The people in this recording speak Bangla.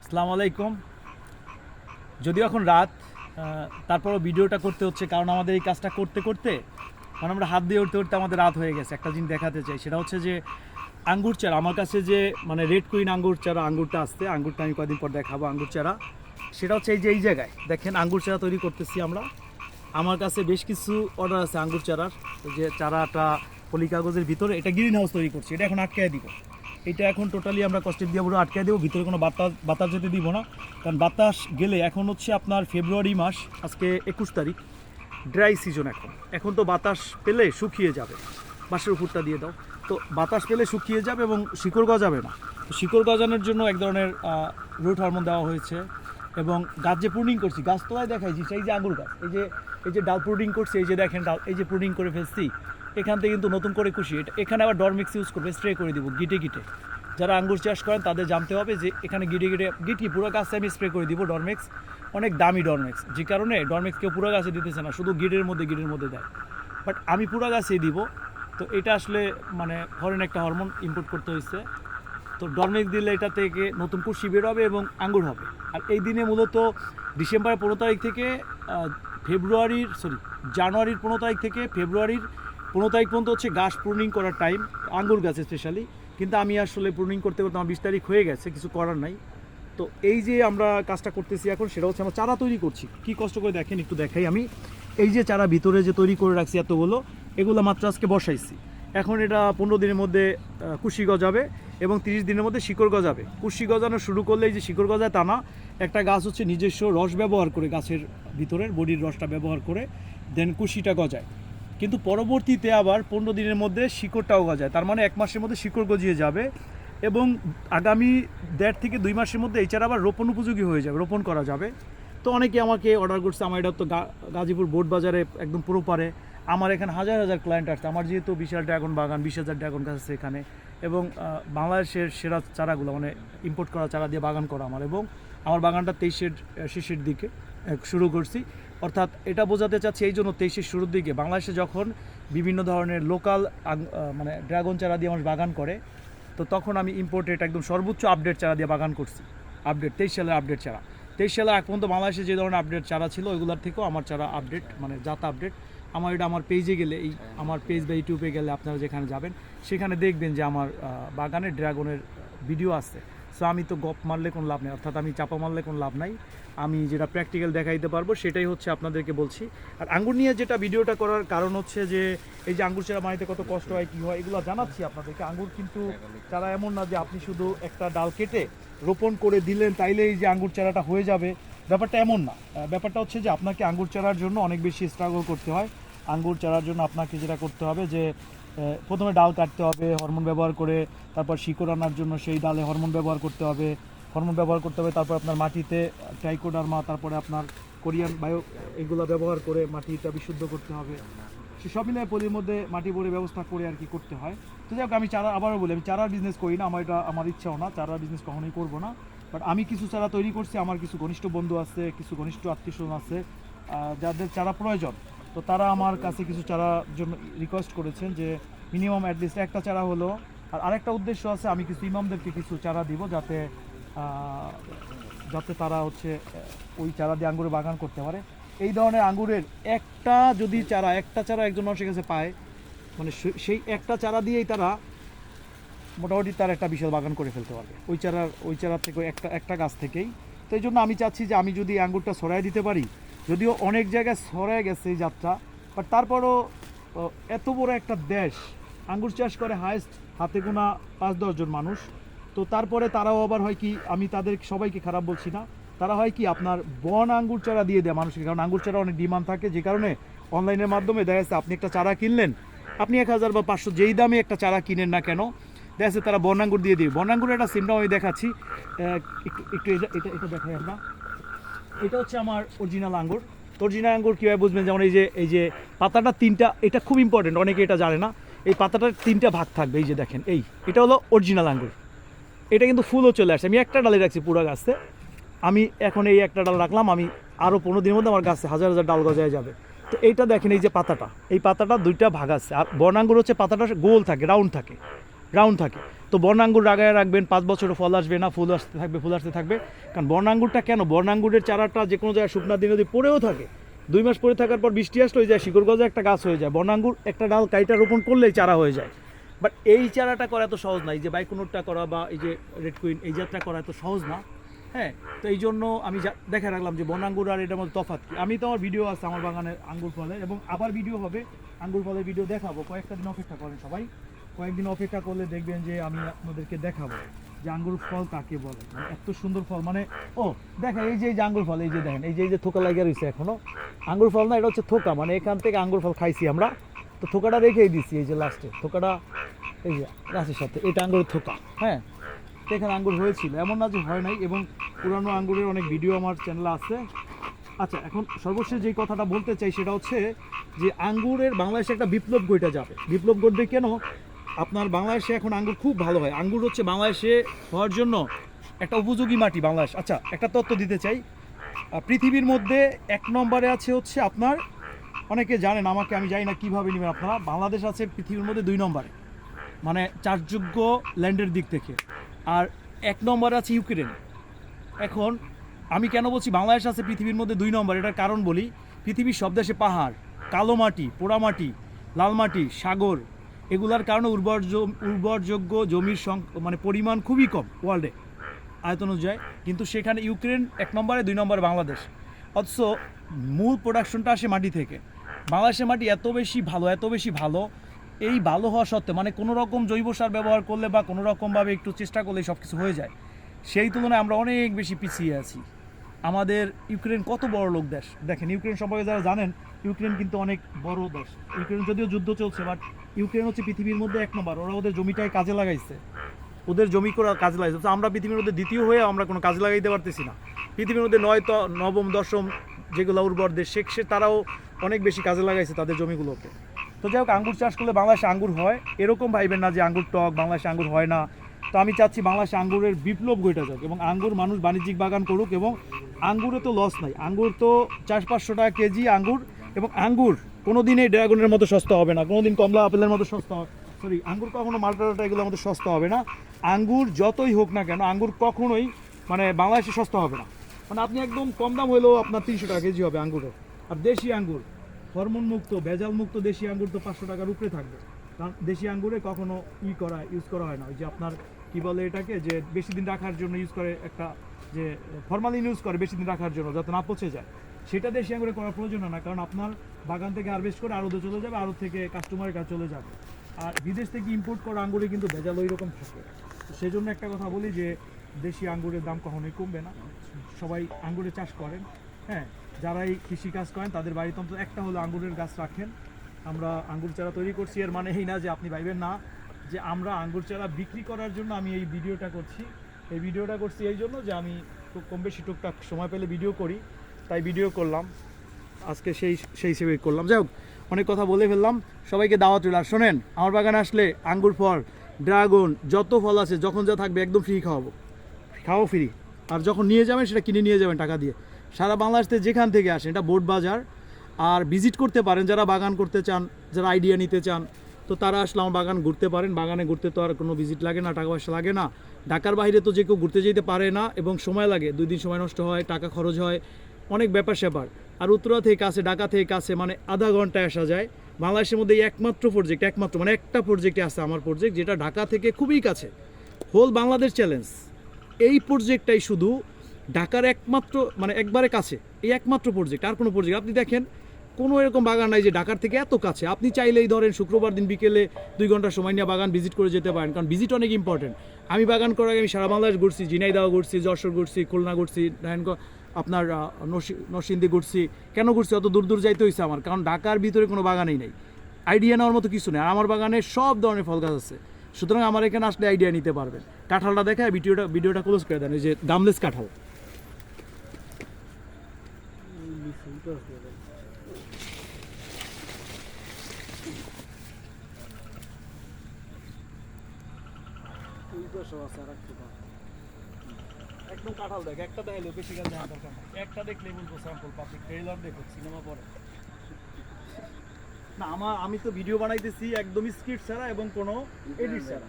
আসসালামু আলাইকুম। যদিও এখন রাত, তারপরও ভিডিওটা করতে হচ্ছে, কারণ আমাদের এই কাজটা করতে করতে মানে আমরা হাত দিয়ে উঠতে উঠতে আমাদের রাত হয়ে গেছে। একটা জিনিস দেখাতে চাই, সেটা হচ্ছে যে আঙ্গুর চারা আমার কাছে যে মানে রেড কুইন আঙ্গুর চারা আঙ্গুরটা আসছে, আঙ্গুরটা আমি কয়েকদিন পর দেখাবো। আঙ্গুর চারা সেটা হচ্ছে এই যে এই জায়গায় দেখেন আঙ্গুর চারা তৈরি করতেছি আমরা। আমার কাছে বেশ কিছু অর্ডার আছে আঙ্গুর চারার। যে চারাটা পলি কাগজের ভিতরে, এটা গ্রিন হাউস তৈরি করছি, এটা এখন আটকায় দিব। এটা এখন টোটালি আমরা কস্টেপ দিয়ে পুরো আটকায় দেবো, ভিতরে কোনো বাতাস যেতে দিব না। কারণ বাতাস গেলে এখন হচ্ছে আপনার ফেব্রুয়ারি মাস, আজকে 21 তারিখ, ড্রাই সিজন। এখন তো বাতাস পেলে শুকিয়ে যাবে। বাঁশের উপরটা দিয়ে দাও, তো বাতাস পেলে শুকিয়ে যাবে এবং শিকড় গজাবে না। তো শিকড় গজানোর জন্য এক ধরনের রুট হরমোন দেওয়া হয়েছে। এবং গাছ যে প্রুনিং করছি, গাছতলায় দেখাইছি সেই যে আঙ্গুর গাছ, এই যে ডাল প্রুনিং করছি, এই যে দেখেন ডাল, এই যে প্রুনিং করে ফেলছি, এখান থেকে কিন্তু নতুন করে কুশি এখানে আবার ডরমিক্স ইউজ করবে, স্প্রে করে দিব গিটে গিটে। যারা আঙ্গুর চাষ করেন তাদের জানতে হবে যে এখানে গিটি পুরো গাছে আমি স্প্রে করে দিব ডরমেক্স। অনেক দামি ডরমেক্স, যে কারণে ডরমেক্স কেউ পুরো গাছে দিতেছে না, শুধু গিটের মধ্যে দেয়। বাট আমি পুরো গাছেই দিব। তো এটা আসলে মানে ফরেন একটা হরমোন ইম্পোর্ট করতে হয়েছে। তো ডরমেক্স দিলে এটা থেকে নতুন কুশি বের হবে এবং আঙ্গুর হবে। আর এই দিনে মূলত ডিসেম্বরের 15 তারিখ থেকে জানুয়ারির 15 তারিখ থেকে ফেব্রুয়ারির 15 তারিখ পর্যন্ত হচ্ছে গাছ প্রুনিং করার টাইম, আঙ্গুর গাছ স্পেশালি। কিন্তু আমি আসলে প্রুনিং করতে করতে আমার 20 তারিখ হয়ে গেছে, কিছু করার নাই। তো এই যে আমরা কাজটা করতেছি এখন, সেটা হচ্ছে আমরা চারা তৈরি করছি। কি কষ্ট করে দেখেন, একটু দেখাই আমি। এই যে চারা ভিতরে যে তৈরি করে রাখছি এতগুলো, এগুলো মাত্র আজকে বসাইছি। এখন এটা 15 দিনের মধ্যে কুশি গজাবে এবং 30 দিনের মধ্যে শিকড় গজাবে। কুশি গজানো শুরু করলে এই যে শিকড় গজায় তা না, একটা গাছ হচ্ছে নিজস্ব রস ব্যবহার করে, গাছের ভিতরের বডির রসটা ব্যবহার করে দেন কুশিটা গজায়। কিন্তু পরবর্তীতে আবার 15 দিনের মধ্যে শিকড়টাও গজায়, তার মানে 1 মাসের মধ্যে শিকড় গজিয়ে যাবে এবং আগামী 1.5 থেকে 2 মাসের মধ্যে এই চারা আবার রোপণ উপযোগী হয়ে যাবে, রোপণ করা যাবে। তো অনেকে আমাকে অর্ডার করছে, আমার এটা তো গাজীপুর বোর্ড বাজারে একদম পুরো পারে। আমার এখানে হাজার হাজার ক্লায়েন্ট আসছে। আমার যেহেতু বিশাল ড্রাগন বাগান, 20,000 ড্রাগন গাছ আছে এখানে, এবং বাংলাদেশের সেরা চারাগুলো মানে ইম্পোর্ট করা চারা দিয়ে বাগান করা আমার। এবং আমার বাগানটা 23-এর শেষের দিকে শুরু করছি। অর্থাৎ এটা বোঝাতে চাচ্ছি এই জন্য 23-এর শুরুর দিকে বাংলাদেশে যখন বিভিন্ন ধরনের লোকাল মানে ড্রাগন চারা দিয়ে মানুষ বাগান করে, তো তখন আমি ইম্পোর্টেড একদম সর্বোচ্চ আপডেট চারা দিয়ে বাগান করছি। 23 সালের আপডেট চারা। 23 সালে এক পর্যন্ত বাংলাদেশে যে ধরনের আপডেট চারা ছিল, ওইগুলোর থেকেও আমার চারা আপডেট, মানে জাত আপডেট। আমার পেজে গেলে, এই আমার পেজ বা ইউটিউবে গেলে আপনারা যেখানে যাবেন সেখানে দেখবেন যে আমার বাগানের ড্রাগনের ভিডিও আছে। সো আমি তো গপ মারলে কোনো লাভ নেই, অর্থাৎ আমি চাপা মারলে কোনো লাভ নাই। আমি যেটা প্র্যাকটিক্যাল দেখাইতে পারবো সেটাই হচ্ছে আপনাদেরকে বলছি। আর আঙ্গুর নিয়ে যেটা ভিডিওটা করার কারণ হচ্ছে যে এই যে আঙ্গুর চারা বানাইতে কত কষ্ট হয়, কী হয়, এগুলো জানাচ্ছি আপনাদেরকে। আঙ্গুর কিন্তু চারা এমন না যে আপনি শুধু একটা ডাল কেটে রোপণ করে দিলেন তাইলে এই যে আঙ্গুর চারাটা হয়ে যাবে, ব্যাপারটা এমন না। ব্যাপারটা হচ্ছে যে আপনাকে আঙ্গুর চারার জন্য অনেক বেশি স্ট্রাগল করতে হয়। আঙ্গুর চারার জন্য আপনাকে যেটা করতে হবে যে প্রথমে ডাল কাটতে হবে হরমোন ব্যবহার করে, তারপর শিকড় আনার জন্য সেই ডালে হরমোন ব্যবহার করতে হবে, তারপর আপনার মাটিতে ট্রাইকোডার্মা, তারপরে আপনার কোরিয়ান বায়ো, এগুলো ব্যবহার করে মাটিটা বিশুদ্ধ করতে হবে। সে সব মিলিয়ে পলির মধ্যে মাটি ভরে ব্যবস্থা করে আর কি করতে হয়। তো যাই হোক, আমি চারা আবারও বলি, আমি চারার বিজনেস করি না, আমার ইচ্ছাও না, চারার বিজনেস কখনোই করবো না। বাট আমি কিছু চারা তৈরি করছি, আমার কিছু ঘনিষ্ঠ বন্ধু আছে, কিছু ঘনিষ্ঠ আত্মীয়স্বজন আছে যাদের চারা প্রয়োজন। তো তারা আমার কাছে কিছু চারার জন্য রিকোয়েস্ট করেছেন যে মিনিমাম অ্যাটলিস্ট একটা চারা হলো। আর আরেকটা উদ্দেশ্য আছে, আমি কিছু ইমামদেরকে কিছু চারা দিব যাতে তারা হচ্ছে ওই চারা দিয়ে আঙ্গুরের বাগান করতে পারে। এই ধরনের আঙ্গুরের একটা চারা একজন মানুষের কাছে পায়, মানে সেই একটা চারা দিয়েই তারা মোটামুটি তার একটা বিশাল বাগান করে ফেলতে পারবে ওই চারা থেকে, একটা গাছ থেকেই। তো এই জন্য আমি চাচ্ছি যে আমি যদি আঙ্গুরটা ছড়াই দিতে পারি, যদিও অনেক জায়গায় ছড়ায় গেছে এই যাত্রা, বাট তারপরও এত বড় একটা দেশ আঙ্গুর চাষ করে হাইস্ট হাতে গোনা 5-10 জন মানুষ। তো তারপরে তারাও আবার হয় কি, আমি তাদের সবাইকে খারাপ বলছি না, তারা হয় কি আপনার বন আঙ্গুর চারা দিয়ে দেয় মানুষকে। কারণ আঙ্গুর চারা অনেক ডিমান্ড থাকে, যে কারণে অনলাইনের মাধ্যমে দেখা যাচ্ছে আপনি একটা চারা কিনলেন, আপনি 1000 বা 500 যেই দামে একটা চারা কিনেন না কেন, দেখা যাচ্ছে তারা বন আঙ্গুর দিয়ে দিবে। বন আঙ্গুরের একটা সিমটাও আমি দেখাচ্ছি, একটু এটা দেখাই আমরা। এটা হচ্ছে আমার অরিজিনাল আঙ্গুর। অরিজিনাল আঙ্গুর কীভাবে বুঝবেন, যেমন এই যে পাতাটা 3টা, এটা খুব ইম্পর্টেন্ট, অনেকে এটা জানে না। এই পাতাটার 3টা ভাগ থাকবে, এই যে দেখেন, এটা হলো অরিজিনাল আঙ্গুর। এটা কিন্তু ফুলও চলে আসছে, আমি একটা ডালে রাখছি পুরো গাছে। আমি এখন এই একটা ডাল রাখলাম, আমি আরও 15 দিনের মধ্যে আমার গাছে হাজার হাজার ডাল গজায় যাবে। তো এইটা দেখেন, এই যে পাতাটা, এই পাতাটা 2টা ভাগ আছে। আর বন আঙ্গুর হচ্ছে পাতাটা গোল থাকে, রাউন্ড থাকে। তো বর্ণাঙ্গুর লাগায় রাখবেন, 5 বছরে ফল আসবে না, ফুল আসতে থাকবে, ফুল আসতে থাকবে। কারণ বর্ণাঙ্গুরটা কেন, বর্ণাঙ্গুরের চারাটা যে কোনো জায়গায় শুকনা দিনে যদি পড়েও থাকে, 2 মাস পরে থাকার পর বৃষ্টি আসলে হয়ে যায় শিকড় গজে একটা গাছ হয়ে যায়। বর্ণাঙ্গুর একটা ডাল কাইটা রোপণ করলেই চারা হয়ে যায়। বাট এই চারাটা করা এত সহজ না, এই যে বাইকুনুরটা করা বা এই যে রেড কুইন এই জাতটা করা এত সহজ না। হ্যাঁ, তো এই জন্য আমি দেখে রাখলাম যে বর্ণাঙ্গুর আর এটার মধ্যে তফাৎ কি। আমি তো আমার ভিডিও আছে আমার বাগানের আঙ্গুর ফলের, এবং আবার ভিডিও হবে আঙ্গুর ফলের ভিডিও দেখাবো। কয়েকটা দিন অপেক্ষা করেন সবাই, কয়েকদিন অপেক্ষা করলে দেখবেন যে আমি আপনাদেরকে দেখাবো যে আঙ্গুর ফল কাকে বলে। মানে এত সুন্দর ফল, মানে ও দেখেন এই যে আঙ্গুর ফল, এই যে দেখেন এই যে থোকা লাগিয়ে রয়েছে এখনো আঙ্গুর ফল না, এটা হচ্ছে থোকা। মানে এখান থেকে আঙ্গুর ফল খাইছি আমরা, তো থোকাটা রেখেই দিচ্ছি এই যে লাস্টে থোকাটা এই যে গাছের সাথে, এটা আঙ্গুরের থোকা। হ্যাঁ, তো এখানে আঙ্গুর হয়েছিল, এমন না যে হয় নাই, এবং পুরানো আঙ্গুরের অনেক ভিডিও আমার চ্যানেলে আছে। আচ্ছা, এখন সর্বশেষ যেই কথাটা বলতে চাই সেটা হচ্ছে যে আঙ্গুরের বাংলাদেশে একটা বিপ্লব ঘটে যাবে। বিপ্লব ঘটবে কেন, আপনার বাংলাদেশে এখন আঙ্গুর খুব ভালো হয়। আঙ্গুর হচ্ছে বাংলাদেশে হওয়ার জন্য একটা উপযোগী মাটি বাংলাদেশ। আচ্ছা, একটা তথ্য দিতে চাই, পৃথিবীর মধ্যে 1 নম্বরে আছে হচ্ছে আপনার, অনেকে জানেন, আমাকে আমি জানি না কীভাবে নেবেন আপনারা, বাংলাদেশ আছে পৃথিবীর মধ্যে 2 নম্বরে, মানে চাষযোগ্য ল্যান্ডের দিক থেকে। আর 1 নম্বরে আছে ইউক্রেন। এখন আমি কেন বলছি বাংলাদেশ আছে পৃথিবীর মধ্যে 2 নম্বর, এটার কারণ বলি। পৃথিবীর সব দেশে পাহাড়, কালো মাটি, পোড়া মাটি, লাল মাটি, সাগর, এগুলার কারণে উর্বরযোগ্য জমির মানে পরিমাণ খুবই কম ওয়ার্ল্ডে আয়তন অনুযায়ী। কিন্তু সেখানে ইউক্রেন 1 নম্বরে, 2 নম্বরে বাংলাদেশ। অথচ মূল প্রোডাকশনটা আসে মাটি থেকে। বাংলাদেশের মাটি এত বেশি ভালো, এত বেশি ভালো, এই ভালো হওয়া সত্ত্বেও মানে কোনো রকম জৈব সার ব্যবহার করলে বা কোনো রকমভাবে একটু চেষ্টা করলে সব কিছু হয়ে যায়। সেই তুলনায় আমরা অনেক বেশি পিছিয়ে আছি। আমাদের ইউক্রেন কত বড় লোক দেশ, দেখেন ইউক্রেন সম্পর্কে যারা জানেন, ইউক্রেন কিন্তু অনেক বড় দেশ। ইউক্রেন যদিও যুদ্ধ চলছে, বাট ইউক্রেন হচ্ছে পৃথিবীর মধ্যে 1 নম্বর। ওরা ওদের জমিটাই কাজে লাগাইছে, ওদের জমি করে কাজে লাগাইছে। আমরা পৃথিবীর মধ্যে দ্বিতীয় হয়ে আমরা কোনো কাজে লাগাইতে পারতেছি না। পৃথিবীর মধ্যে 9ম 10ম যেগুলো উর্বর দেশ, তারাও অনেক বেশি কাজে লাগাইছে তাদের জমিগুলোকে। তো যাই হোক, আঙ্গুর চাষ করলে বাংলাদেশে আঙ্গুর হয়, এরকম ভাইবেন না যে আঙ্গুর টক, বাংলাদেশে আঙ্গুর হয় না। তো আমি চাচ্ছি বাংলাদেশে আঙ্গুরের বিপ্লব ঘটে যাক, এবং আঙ্গুর মানুষ বাণিজ্যিক বাগান করুক, এবং আঙ্গুরে তো লস নাই। আঙ্গুর তো 400-500 টাকা কেজি আঙ্গুর, এবং আঙ্গুর কোনো দিনই ড্রাগনের মতো সস্তা হবে না, কোনো দিন কমলা আপেলের মতো সস্তা, সরি আঙ্গুর কখনো মাল্টা এগুলোর মতো সস্তা হবে না। আঙ্গুর যতই হোক না কেন, আঙ্গুর কখনোই মানে বাংলাদেশে সস্তা হবে না। মানে আপনি একদম কম দাম হলেও আপনার 300 টাকা কেজি হবে আঙ্গুরের। আর দেশি আঙ্গুর, হরমোন মুক্ত, ভেজাল মুক্ত দেশি আঙ্গুর তো 500 টাকার উপরে থাকবে। কারণ দেশি আঙ্গুরে কখনো ইউজ করা হয় না, ওই যে আপনার কি বলে এটাকে, যে বেশি দিন রাখার জন্য ইউজ করে, একটা যে ফরমালিন ইউজ করে বেশি দিন রাখার জন্য যাতে না পচে যায়, সেটা দেশি আঙ্গুরে করার প্রয়োজন হয় না। কারণ আপনার বাগান থেকে হারভেস্ট করে আড়তে চলে যাবে, আড়ত থেকে কাস্টমারের কাছে চলে যাবে। আর বিদেশ থেকে ইম্পোর্ট করা আঙ্গুরে কিন্তু ভেজাল ওই রকম থাকে। সেই জন্য একটা কথা বলি যে দেশি আঙ্গুরের দাম কখনোই কমবে না। সবাই আঙ্গুরের চাষ করেন, হ্যাঁ, যারাই কৃষিকাজ করেন তাদের বাড়িতে অন্তত একটা হলো আঙ্গুরের গাছ রাখেন। আমরা আঙ্গুর চারা তৈরি করছি, এর মানে এই না যে আপনি ভাইবেন না যে আমরা আঙ্গুর চারা বিক্রি করার জন্য আমি এই ভিডিওটা করছি। এই ভিডিওটা করছি এই জন্য যে আমি খুব কম বেশি টুকটাক সময় পেলে ভিডিও করি, তাই ভিডিও করলাম আজকে, সেই হিসেবেই করলাম। যাই হোক, অনেক কথা বলে ফেললাম, সবাইকে দাওয়াত রইল। আর শোনেন, আমার বাগানে আসলে আঙ্গুর ফল, ড্রাগন, যত ফল আছে যখন যা থাকবে একদম ফ্রি খাওয়াবো ফ্রি। আর যখন নিয়ে যাবেন সেটা কিনে নিয়ে যাবেন টাকা দিয়ে। সারা বাংলাদেশে যেখান থেকে আসেন, এটা বোট বাজার। আর ভিজিট করতে পারেন যারা বাগান করতে চান, যারা আইডিয়া নিতে চান, তো তারা আসলে আমার বাগান ঘুরতে পারেন। বাগানে ঘুরতে তো আর কোনো ভিজিট লাগে না, টাকা পয়সা লাগে না। ঢাকার বাইরে তো যে কেউ ঘুরতে যেতে পারে না, এবং সময় লাগে, 2 দিন সময় নষ্ট হয়, টাকা খরচ হয়, অনেক ব্যাপার স্যাপার। আর উত্তরা থেকে কাছে, ঢাকা থেকে কাছে, মানে আধা ঘন্টায় আসা যায়। বাংলাদেশের মধ্যে একমাত্র প্রজেক্ট, মানে একটা প্রজেক্টে আছে আমার প্রজেক্ট, যেটা ঢাকা থেকে খুবই কাছে, হোল বাংলাদেশ চ্যালেঞ্জ। এই প্রজেক্টটাই শুধু ঢাকার একমাত্র, মানে একবারে কাছে, এই একমাত্র প্রজেক্ট। আর কোনো প্রজেক্ট আপনি দেখেন কোনো এরকম বাগান নাই যে ঢাকার থেকে এত কাছে। আপনি চাইলেই ধরেন শুক্রবার দিন বিকেলে 2 ঘন্টা সময় নিয়ে বাগান ভিজিট করে যেতে পারেন, কারণ ভিজিট অনেক ইম্পর্টেন্ট। আমি বাগান করার আগে আমি সারা বাংলাদেশ ঘুরছি, ঝিনাইদহ ঘুরছি, যশোর ঘুরছি, খুলনা ঘুরছি, আপনার নরসিংদী ঘুরছি। কেন ঘুরছি? অত দূর দূর যাইতে হয়েছে আমার, কারণ ঢাকার ভিতরে কোনো বাগানই নেই, আইডিয়া নেওয়ার মতো কিছু নেই। আর আমার বাগানে সব ধরনের ফল গাছ আছে, সুতরাং আমার এখানে আসলে আইডিয়া নিতে পারবেন। কাঁঠালটা দেখায় ভিডিওটা ক্লোজ করে দেন, এই যে গামলেস কাঁঠাল। একদম কাঁঠাল দেখ, একটা দেখাইলেও বেশি গাছ দেখার দরকার নাই, একটা দেখলেই বলবো স্যাম্পল পাবলিক ট্রেলার দেখো, সিনেমা পরে না। আমি তো ভিডিও বানাইতেছি একদমই স্ক্রিপ্ট ছাড়া এবং কোনো এডিট ছাড়া।